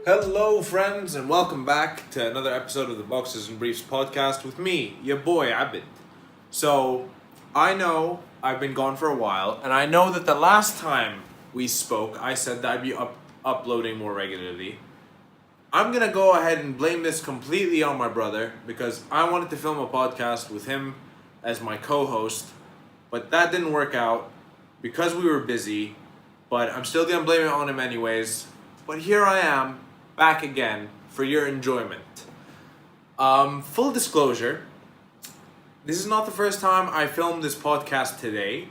Hello, friends, and welcome back to another episode of the Boxes and Briefs podcast with me, your boy Abid. So, I know I've been gone for a while, and I know that the last time we spoke, I said that I'd be uploading more regularly. I'm gonna go ahead and blame this completely on my brother because I wanted to film a podcast with him as my co-host, but that didn't work out because we were busy. But I'm still gonna blame it on him anyways. But here I am, back again for your enjoyment. Full disclosure, this is not the first time I filmed this podcast today.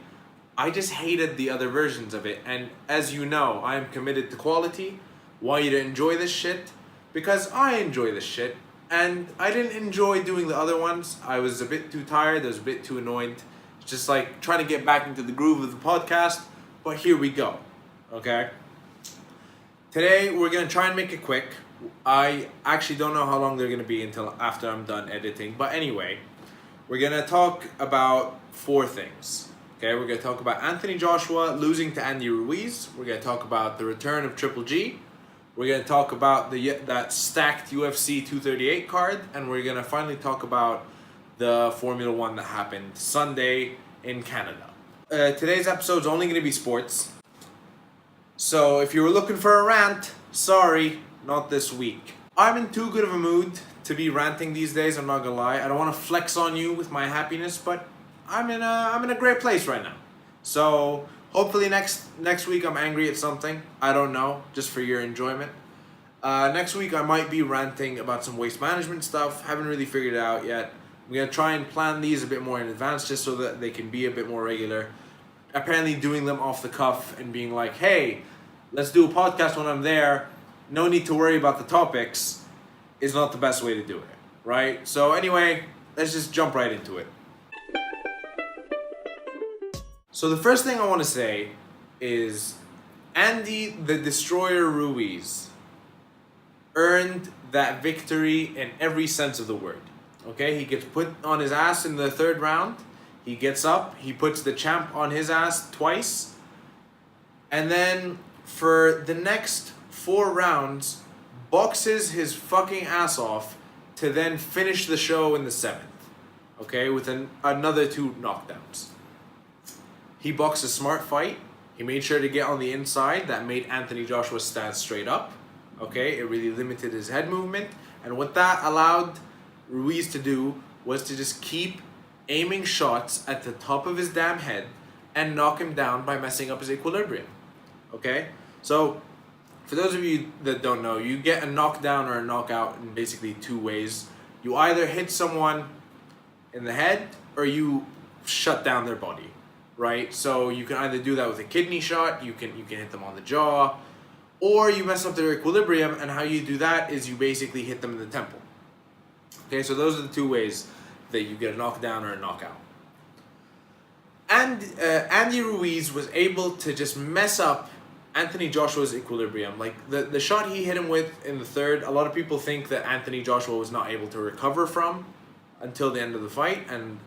I just hated the other versions of it, and as you know, I am committed to quality. Want you to enjoy this shit because I enjoy this shit, and I didn't enjoy doing the other ones. I was a bit too tired, I was a bit too annoyed. It's just like trying to get back into the groove of the podcast, but here we go, okay? Today, we're going to try and make it quick. I actually don't know how long they're going to be until after I'm done editing. But anyway, we're going to talk about four things. Okay, we're going to talk about Anthony Joshua losing to Andy Ruiz. We're going to talk about the return of Triple G. We're going to talk about that stacked UFC 238 card. And we're going to finally talk about the Formula 1 that happened Sunday in Canada. Today's episode is only going to be sports. So if you were looking for a rant, sorry, not this week. I'm in too good of a mood to be ranting these days, I'm not gonna lie. I don't want to flex on you with my happiness, but I'm in a great place right now. So hopefully next week I'm angry at something. I don't know, just for your enjoyment. Next week I might be ranting about some waste management stuff. Haven't really figured it out yet. I'm gonna try and plan these a bit more in advance just so that they can be a bit more regular. Apparently doing them off the cuff and being like, hey, let's do a podcast when I'm there, no need to worry about the topics, is not the best way to do it, right? So anyway, let's just jump right into it. So the first thing I want to say is Andy the Destroyer Ruiz earned that victory in every sense of the word, okay? He gets put on his ass in the third round. He gets up, he puts the champ on his ass twice, and then for the next 4 rounds, boxes his fucking ass off to then finish the show in the 7th, okay, with another 2 knockdowns. He boxed a smart fight. He made sure to get on the inside. That made Anthony Joshua stand straight up, okay? It really limited his head movement, and what that allowed Ruiz to do was to just keep aiming shots at the top of his damn head and knock him down by messing up his equilibrium. Okay? So, for those of you that don't know, you get a knockdown or a knockout in basically 2 ways. You either hit someone in the head or you shut down their body, right? So you can either do that with a kidney shot, you can hit them on the jaw, or you mess up their equilibrium, and how you do that is you basically hit them in the temple. Okay, so those are the 2 ways that you get a knockdown or a knockout. And Andy Ruiz was able to just mess up Anthony Joshua's equilibrium. Like the shot he hit him with in the third, a lot of people think that Anthony Joshua was not able to recover from until the end of the fight, and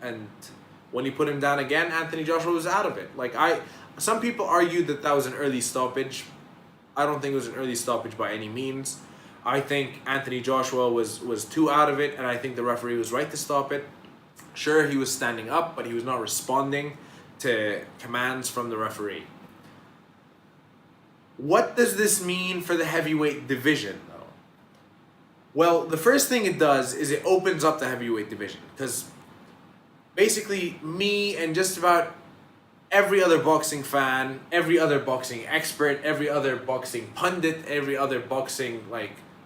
when he put him down again, Anthony Joshua was out of it. Some people argued that was an early stoppage. I don't think it was an early stoppage by any means. I think Anthony Joshua was too out of it, and I think the referee was right to stop it. Sure, he was standing up, but he was not responding to commands from the referee. What does this mean for the heavyweight division, though? Well, the first thing it does is it opens up the heavyweight division, because basically me and just about every other boxing fan, every other boxing expert, every other boxing pundit, every other boxing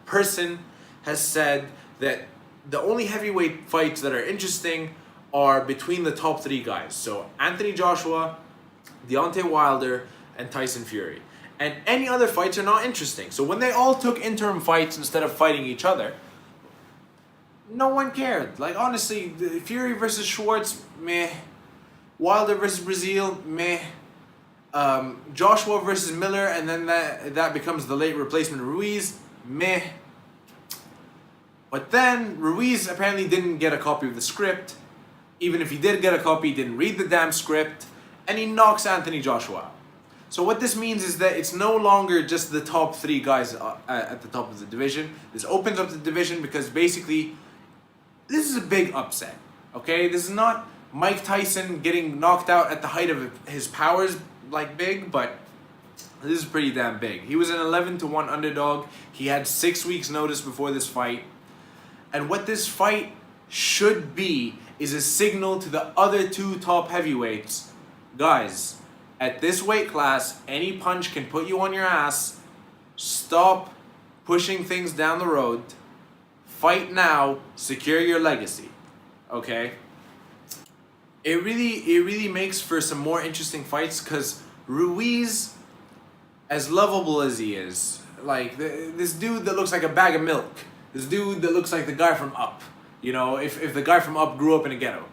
person has said that the only heavyweight fights that are interesting are between the top 3 guys. So Anthony Joshua, Deontay Wilder, and Tyson Fury. And any other fights are not interesting. So when they all took interim fights instead of fighting each other, no one cared. Honestly, Fury versus Schwartz, meh. Wilder versus Brazil, meh. Joshua versus Miller, and then that becomes the late replacement Ruiz, meh. But then Ruiz apparently didn't get a copy of the script. Even if he did get a copy, he didn't read the damn script, and he knocks Anthony Joshua out. So what this means is that it's no longer just the top 3 guys at the top of the division. This opens up the division because basically this is a big upset. Okay, this is not Mike Tyson getting knocked out at the height of his powers like big, but this is pretty damn big. He was an 11-1 underdog. He had 6 weeks notice before this fight. And what this fight should be is a signal to the other 2 top heavyweights. Guys, at this weight class, any punch can put you on your ass. Stop pushing things down the road. Fight now, secure your legacy. Okay? It really makes for some more interesting fights because Ruiz, as lovable as he is, like this dude that looks like a bag of milk, this dude that looks like the guy from Up, you know, if the guy from Up grew up in a ghetto,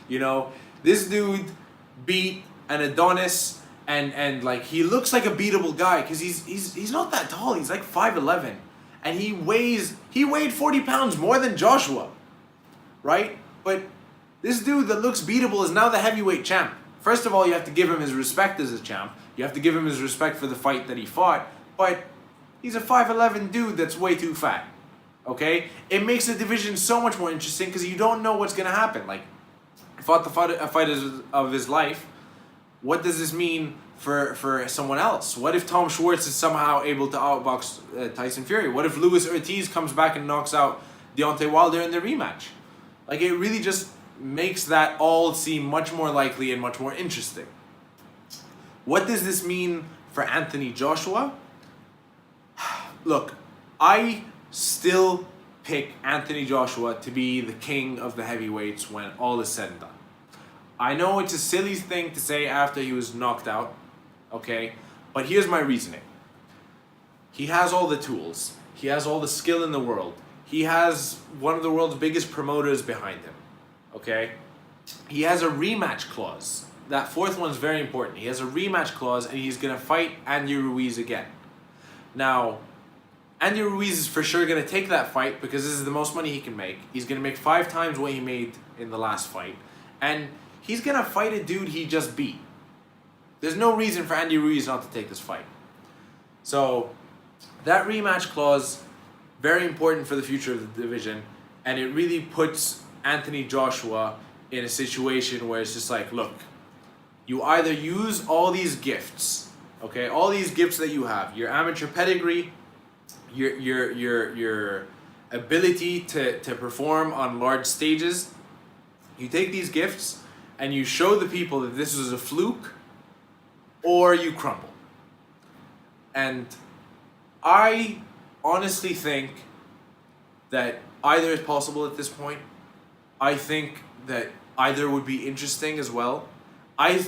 you know, this dude beat an Adonis, and like he looks like a beatable guy because he's not that tall. He's like 5'11", and he weighed 40 pounds more than Joshua, right? But this dude that looks beatable is now the heavyweight champ. First of all, you have to give him his respect as a champ. You have to give him his respect for the fight that he fought. But he's a 5'11" dude that's way too fat. Okay? It makes the division so much more interesting because you don't know what's going to happen. Like, he fought a fight of his life. What does this mean for someone else? What if Tom Schwartz is somehow able to outbox Tyson Fury? What if Luis Ortiz comes back and knocks out Deontay Wilder in the rematch? Like, it really just makes that all seem much more likely and much more interesting. What does this mean for Anthony Joshua? Look, I still pick Anthony Joshua to be the king of the heavyweights when all is said and done. I know it's a silly thing to say after he was knocked out, okay? But here's my reasoning. He has all the tools. He has all the skill in the world. He has one of the world's biggest promoters behind him. Okay? He has a rematch clause. That 4th one's very important. He has a rematch clause and he's going to fight Andy Ruiz again. Now, Andy Ruiz is for sure going to take that fight because this is the most money he can make. He's going to make 5 times what he made in the last fight. And he's going to fight a dude he just beat. There's no reason for Andy Ruiz not to take this fight. So, that rematch clause, very important for the future of the division. And it really puts Anthony Joshua in a situation where it's just like, look, you either use all these gifts, okay, all these gifts that you have, your amateur pedigree, your ability to perform on large stages, you take these gifts and you show the people that this was a fluke, or you crumble. And I honestly think that either is possible at this point. I think that either would be interesting as well. I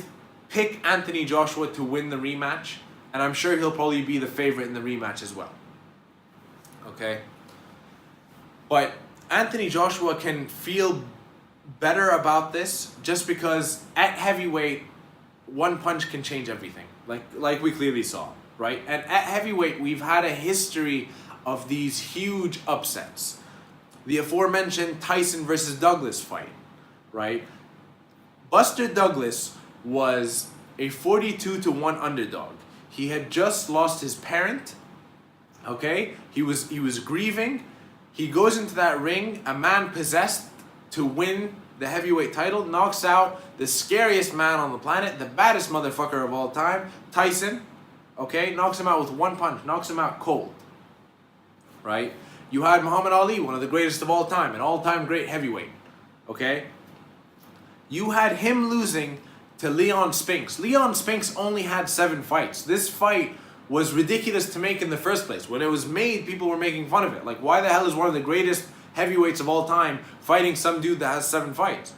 pick Anthony Joshua to win the rematch, and I'm sure he'll probably be the favorite in the rematch as well. Okay? But Anthony Joshua can feel better about this just because at heavyweight, one punch can change everything. Like we clearly saw, right? And at heavyweight, we've had a history of these huge upsets. The aforementioned Tyson versus Douglas fight, right? Buster Douglas was a 42-1 underdog. He had just lost his parent, okay? He was grieving. He goes into that ring, a man possessed to win the heavyweight title, knocks out the scariest man on the planet, the baddest motherfucker of all time, Tyson, okay? Knocks him out with one punch, knocks him out cold, right? You had Muhammad Ali, one of the greatest of all time, an all-time great heavyweight, okay? You had him losing to Leon Spinks. Leon Spinks only had 7 fights. This fight was ridiculous to make in the first place. When it was made, people were making fun of it. Like, why the hell is one of the greatest heavyweights of all time fighting some dude that has 7 fights?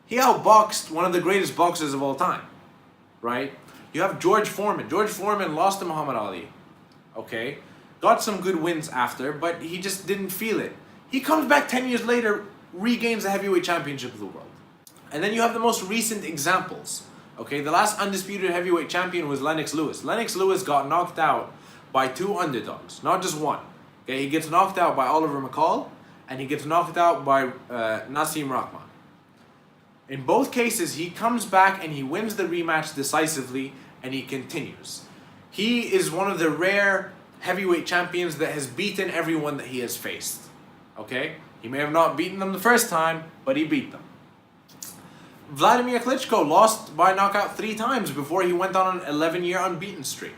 He outboxed one of the greatest boxers of all time, right? You have George Foreman. George Foreman lost to Muhammad Ali, okay? Got some good wins after, but he just didn't feel it. He comes back 10 years later, regains the heavyweight championship of the world. And then you have the most recent examples. Okay, the last undisputed heavyweight champion was Lennox Lewis. Lennox Lewis got knocked out by 2 underdogs, not just one. Okay, he gets knocked out by Oliver McCall, and he gets knocked out by Nassim Rahman. In both cases, he comes back and he wins the rematch decisively, and he continues. He is one of the rare heavyweight champions that has beaten everyone that he has faced. Okay? He may have not beaten them the first time, but he beat them. Vladimir Klitschko lost by knockout 3 times before he went on an 11-year unbeaten streak.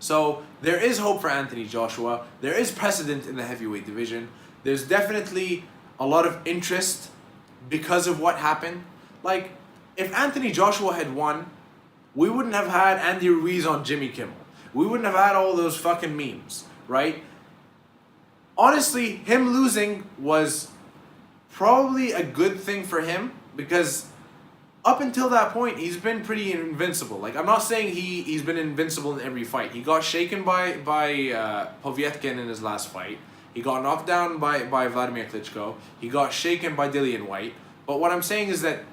So there is hope for Anthony Joshua. There is precedent in the heavyweight division. There's definitely a lot of interest because of what happened. Like, if Anthony Joshua had won, we wouldn't have had Andy Ruiz on Jimmy Kimmel. We wouldn't have had all those fucking memes, right? Honestly, him losing was probably a good thing for him because up until that point, he's been pretty invincible. Like, I'm not saying he's been invincible in every fight. He got shaken by Povetkin in his last fight. He got knocked down by Vladimir Klitschko. He got shaken by Dillian White. But what I'm saying is that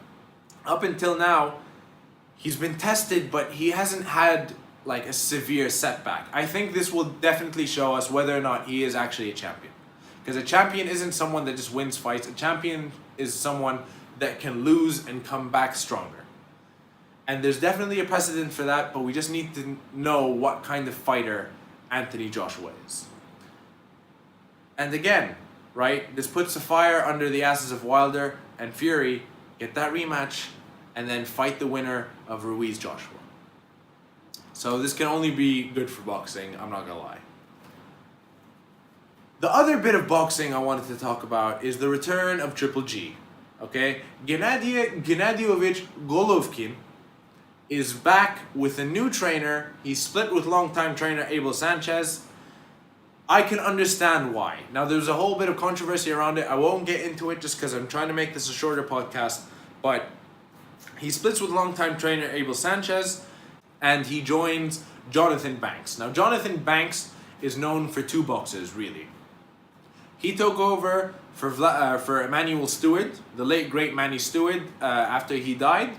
up until now, he's been tested, but he hasn't had like a severe setback. I think this will definitely show us whether or not he is actually a champion. Because a champion isn't someone that just wins fights. A champion is someone that can lose and come back stronger. And there's definitely a precedent for that, but we just need to know what kind of fighter Anthony Joshua is. And again, right, this puts a fire under the asses of Wilder and Fury. Get that rematch and then fight the winner of Ruiz Joshua. So this can only be good for boxing, I'm not gonna lie. The other bit of boxing I wanted to talk about is the return of Triple G. Okay? Gennadievich Golovkin is back with a new trainer. He split with longtime trainer Abel Sanchez. I can understand why. Now there's a whole bit of controversy around it. I won't get into it just because I'm trying to make this a shorter podcast. But he splits with longtime trainer Abel Sanchez and he joins Jonathan Banks. Now Jonathan Banks is known for 2 boxes, really. He took over for Emmanuel Stewart, the late great Manny Stewart, after he died,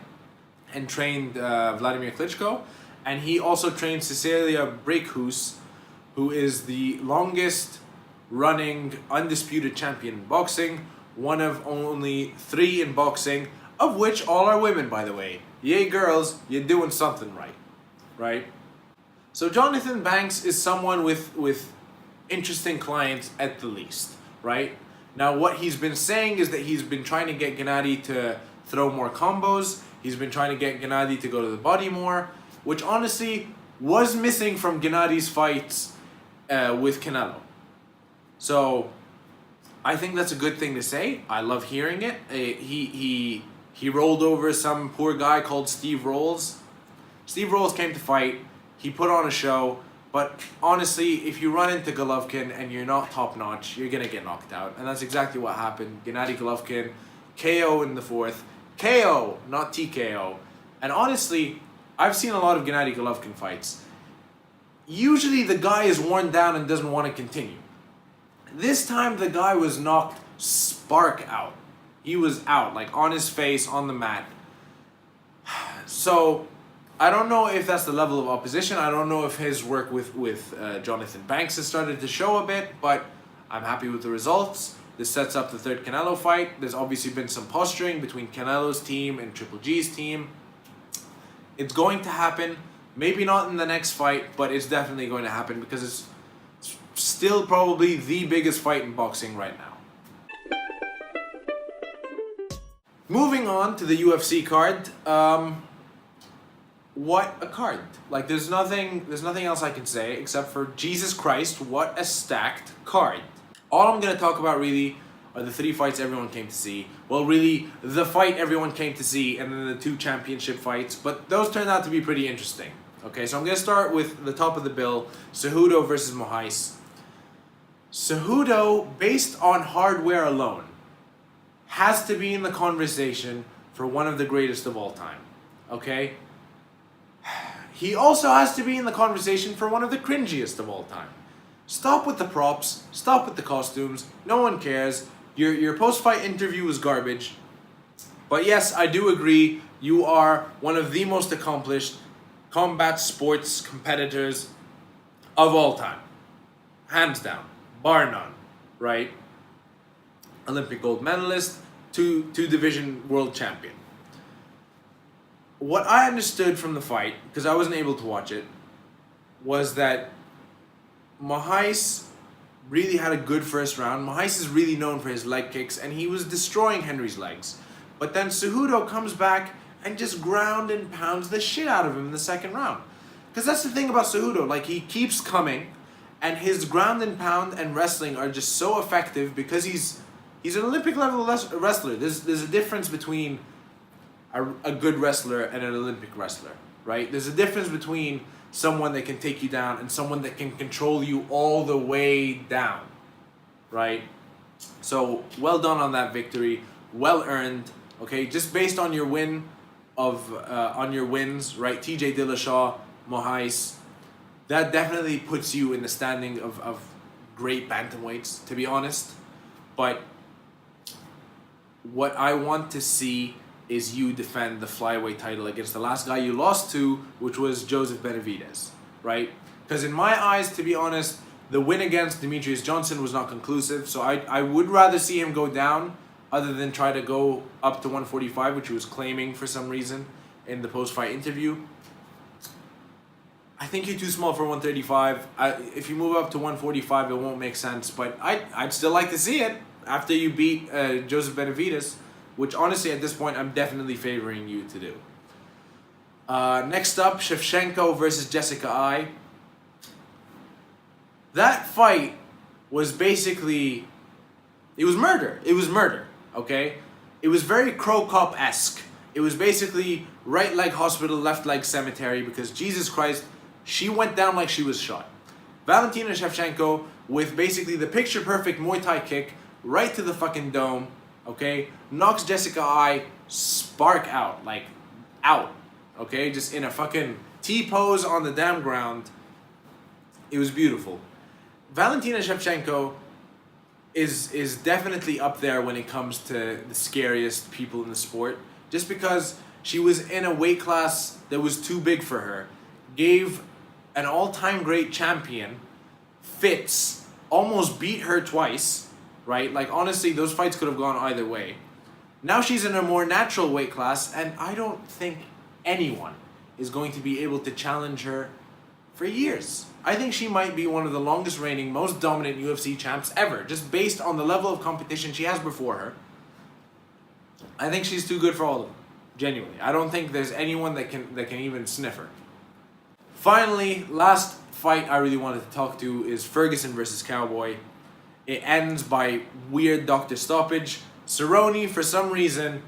and trained Vladimir Klitschko. And he also trained Cecilia Brækhus, who is the longest running undisputed champion in boxing, one of only 3 in boxing, of which all are women, by the way. Yay girls, you're doing something right? So Jonathan Banks is someone with interesting clients at the least, right? Now what he's been saying is that he's been trying to get Gennady to throw more combos. He's been trying to get Gennady to go to the body more, which honestly was missing from Gennady's fights with Canelo. So I think that's a good thing to say. I love hearing it. He rolled over some poor guy called Steve Rolls. Steve Rolls came to fight. He put on a show. But honestly, if you run into Golovkin and you're not top notch, you're gonna get knocked out. And that's exactly what happened. Gennady Golovkin, KO in the 4th. KO, not TKO. And honestly, I've seen a lot of Gennady Golovkin fights. Usually the guy is worn down and doesn't want to continue. This time the guy was knocked spark out. He was out, like on his face, on the mat. So I don't know if that's the level of opposition. I don't know if his work with Jonathan Banks has started to show a bit, but I'm happy with the results. This sets up the 3rd Canelo fight. There's obviously been some posturing between Canelo's team and Triple G's team. It's going to happen. Maybe not in the next fight, but it's definitely going to happen because it's still probably the biggest fight in boxing right now. Moving on to the UFC card. What a card. Like there's nothing else I can say except for Jesus Christ, what a stacked card. All I'm going to talk about really are the 3 fights everyone came to see. Well, really, the fight everyone came to see and then the 2 championship fights, but those turned out to be pretty interesting. Okay, so I'm going to start with the top of the bill, Cejudo versus Moraes. Cejudo, based on hardware alone, has to be in the conversation for one of the greatest of all time. Okay? He also has to be in the conversation for one of the cringiest of all time. Stop with the props. Stop with the costumes. No one cares. Your post-fight interview was garbage. But yes, I do agree. You are one of the most accomplished combat sports competitors of all time. Hands down. Bar none. Right? Olympic gold medalist. Two division world champion. what I understood from the fight, because I wasn't able to watch it, was that Moraes really had a good first round. Moraes is really known for his leg kicks, and he was destroying Henry's legs. But then Cejudo comes back and just ground and pounds the shit out of him in the second round. Because that's the thing about Cejudo, like he keeps coming, and his ground and pound and wrestling are just so effective because he's an Olympic level wrestler. There's a difference between a good wrestler and an Olympic wrestler, right? There's a difference between someone that can take you down and someone that can control you all the way down, right? So well done on that victory, well earned. Okay, just based on your wins, right? TJ Dillashaw, Moraes, that definitely puts you in the standing of great bantamweights, to be honest. But what I want to see is you defend the flyweight title against the last guy you lost to, which was Joseph Benavidez, right? Because in my eyes, to be honest, the win against Demetrius Johnson was not conclusive, so I would rather see him go down other than try to go up to 145, which he was claiming for some reason in the post-fight interview. I think you're too small for 135. If you move up to 145, it won't make sense, but I'd still like to see it after you beat Joseph Benavidez, which honestly at this point I'm definitely favoring you to do. Next up, Shevchenko versus Jessica Ai. That fight was basically, it was murder. It was murder, okay? It was very Crow Cop-esque. It was basically right leg hospital, left leg cemetery, because Jesus Christ, she went down like she was shot. Valentina Shevchenko with basically the picture perfect Muay Thai kick right to the fucking dome, okay? Knocks Jessica Ai spark out, like out, okay? Just in a fucking T-pose on the damn ground. It was beautiful. Valentina Shevchenko is definitely up there when it comes to the scariest people in the sport, just because she was in a weight class that was too big for her. Gave an all-time great champion fits, almost beat her twice, right? Like, honestly, those fights could have gone either way. Now she's in a more natural weight class, and I don't think anyone is going to be able to challenge her for years. I think she might be one of the longest reigning, most dominant UFC champs ever, just based on the level of competition she has before her. I think she's too good for all of them, genuinely. I don't think there's anyone that can even sniff her. Finally, last fight I really wanted to talk to is Ferguson versus Cowboy. It ends by weird doctor stoppage. Cerrone, for some reason,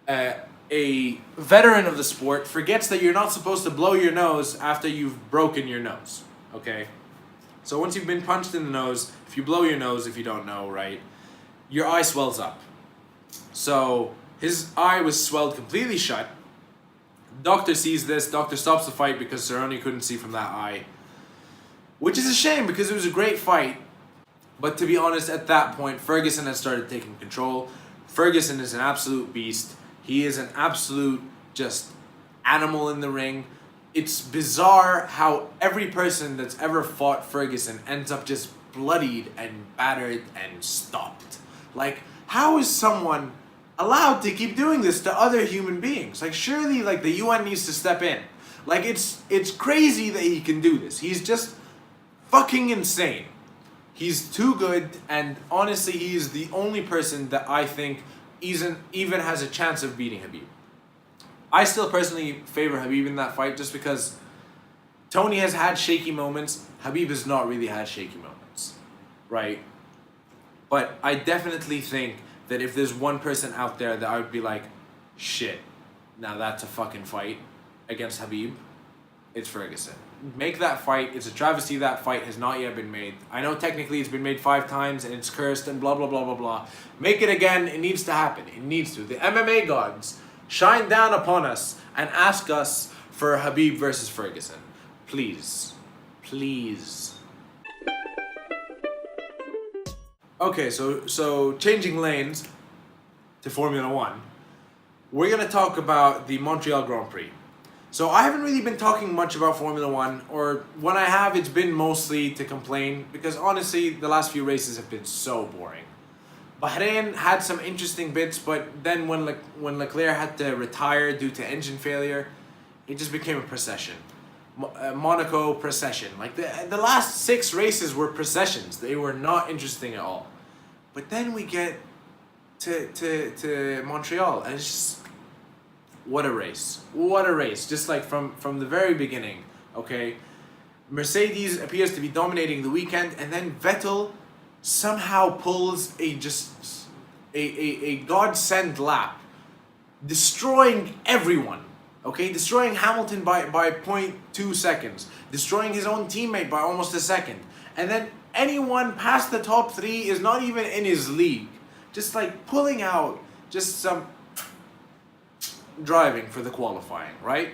a veteran of the sport, forgets that you're not supposed to blow your nose after you've broken your nose, okay? So once you've been punched in the nose, if you blow your nose, if you don't know, right, your eye swells up. So his eye was swelled completely shut. Doctor sees this, doctor stops the fight because Cerrone couldn't see from that eye. Which is a shame because it was a great fight. But to be honest, at that point, Ferguson had started taking control. Ferguson is an absolute beast. He is an absolute just animal in the ring. It's bizarre how every person that's ever fought Ferguson ends up just bloodied and battered and stopped. Like, how is someone allowed to keep doing this to other human beings? Like, surely, like, the UN needs to step in. Like, it's crazy that he can do this. He's just fucking insane. He's too good, and honestly, he is the only person that I think even has a chance of beating Khabib. I still personally favor Khabib in that fight just because Tony has had shaky moments. Khabib has not really had shaky moments, right? But I definitely think that if there's one person out there that I would be like, shit, now that's a fucking fight against Khabib, it's Ferguson. Make that fight. It's a travesty that fight has not yet been made. I know technically it's been made 5 times and it's cursed and blah, blah, blah, blah, blah. Make it again. It needs to happen. It needs to. The MMA gods shine down upon us and ask us for Khabib versus Ferguson. Please. Please. Okay, so changing lanes to Formula 1, we're going to talk about the Montreal Grand Prix. So I haven't really been talking much about Formula 1, or when I have, it's been mostly to complain, because honestly, the last few races have been so boring. Bahrain had some interesting bits, but then when Leclerc had to retire due to engine failure, it just became a procession. Monaco procession. Like the last 6 races were processions. They were not interesting at all. But then we get to Montreal, and it's just what a race. What a race. Just like from the very beginning, okay? Mercedes appears to be dominating the weekend, and then Vettel somehow pulls a godsend lap, destroying everyone. Okay, destroying Hamilton by 0.2 seconds, destroying his own teammate by almost a second, and then anyone past the top 3 is not even in his league. Just like pulling out just some driving for the qualifying, right?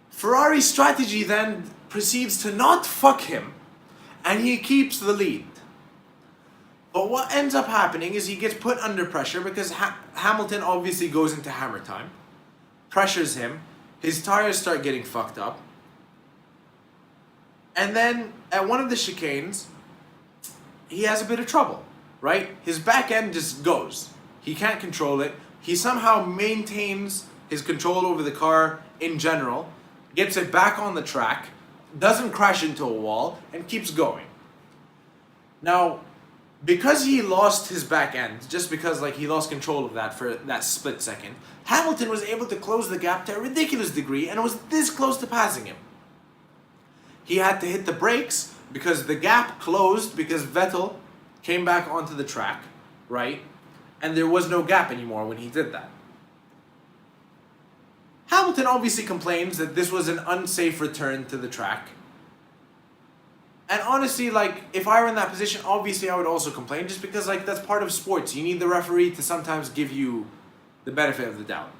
Ferrari's strategy then proceeds to not fuck him, and he keeps the lead. But what ends up happening is he gets put under pressure because Hamilton obviously goes into hammer time, pressures him, his tires start getting fucked up, and then at one of the chicanes, he has a bit of trouble, right? His back end just goes. He can't control it. He somehow maintains his control over the car in general, gets it back on the track, doesn't crash into a wall, and keeps going. Now, because he lost his back end, just because like he lost control of that for that split second, Hamilton was able to close the gap to a ridiculous degree and was this close to passing him. He had to hit the brakes because the gap closed because Vettel came back onto the track, right? And there was no gap anymore when he did that. Hamilton obviously complains that this was an unsafe return to the track. And honestly, like, if I were in that position, obviously I would also complain, just because, like, that's part of sports. You need the referee to sometimes give you the benefit of the doubt.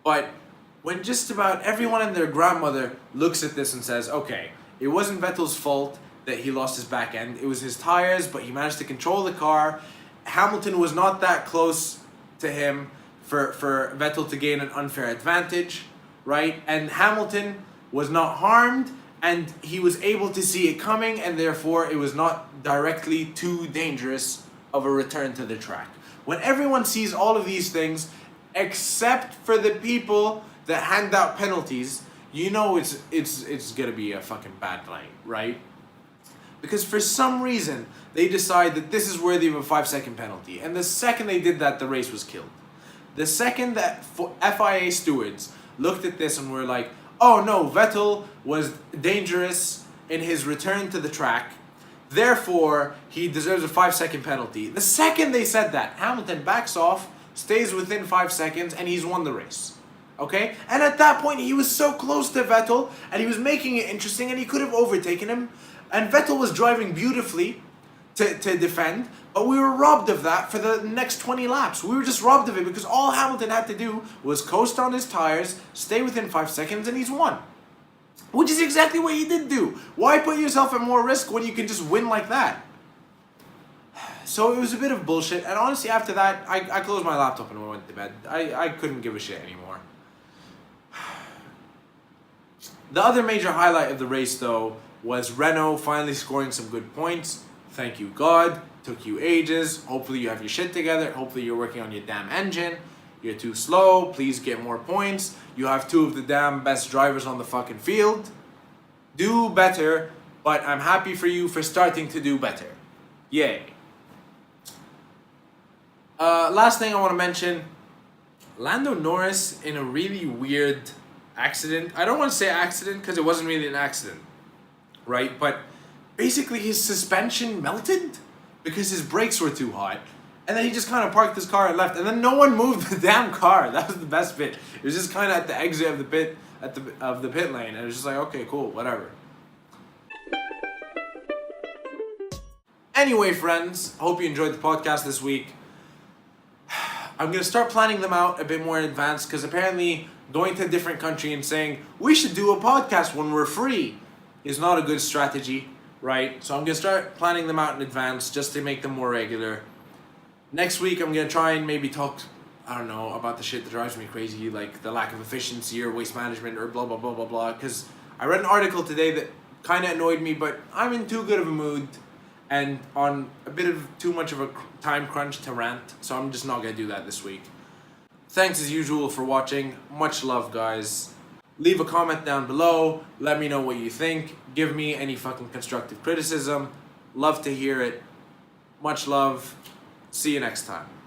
But when just about everyone and their grandmother looks at this and says, okay, it wasn't Vettel's fault that he lost his back end. It was his tires, but he managed to control the car. Hamilton was not that close to him for Vettel to gain an unfair advantage, right? And Hamilton was not harmed, and he was able to see it coming, and therefore it was not directly too dangerous of a return to the track. When everyone sees all of these things, except for the people that hand out penalties, you know it's gonna be a fucking bad night, right? Because for some reason, they decide that this is worthy of a 5-second penalty. And the second they did that, the race was killed. The second that FIA stewards looked at this and were like, oh no, Vettel was dangerous in his return to the track, therefore he deserves a 5-second penalty. The second they said that, Hamilton backs off, stays within 5 seconds, and he's won the race. Okay? And at that point, he was so close to Vettel, and he was making it interesting, and he could have overtaken him. And Vettel was driving beautifully to defend, but we were robbed of that for the next 20 laps. We were just robbed of it because all Hamilton had to do was coast on his tires, stay within 5 seconds, and he's won. Which is exactly what he did do. Why put yourself at more risk when you can just win like that? So it was a bit of bullshit, and honestly after that, I closed my laptop and went to bed. I couldn't give a shit anymore. The other major highlight of the race, though, was Renault finally scoring some good points. Thank you, God. Took you ages. Hopefully you have your shit together. Hopefully you're working on your damn engine. You're too slow. Please get more points. You have 2 of the damn best drivers on the fucking field. Do better, but I'm happy for you for starting to do better. Yay. Last thing I want to mention, Lando Norris in a really weird accident. I don't want to say accident because it wasn't really an accident, right? But basically his suspension melted because his brakes were too hot. And then he just kind of parked his car and left. And then no one moved the damn car. That was the best bit. It was just kind of at the exit of the pit, of the pit lane. And it was just like, okay, cool, whatever. Anyway, friends, hope you enjoyed the podcast this week. I'm going to start planning them out a bit more in advance because apparently going to a different country and saying, we should do a podcast when we're free is not a good strategy, right? So I'm going to start planning them out in advance just to make them more regular. Next week, I'm going to try and maybe talk, I don't know, about the shit that drives me crazy, like the lack of efficiency or waste management or blah, blah, blah, blah, blah. Because I read an article today that kind of annoyed me, but I'm in too good of a mood. and on a bit of too much of a time crunch to rant, so I'm just not gonna do that this week. Thanks as usual for watching. Much love, guys. Leave a comment down below. Let me know what you think. Give me any fucking constructive criticism. Love to hear it. Much love. See you next time.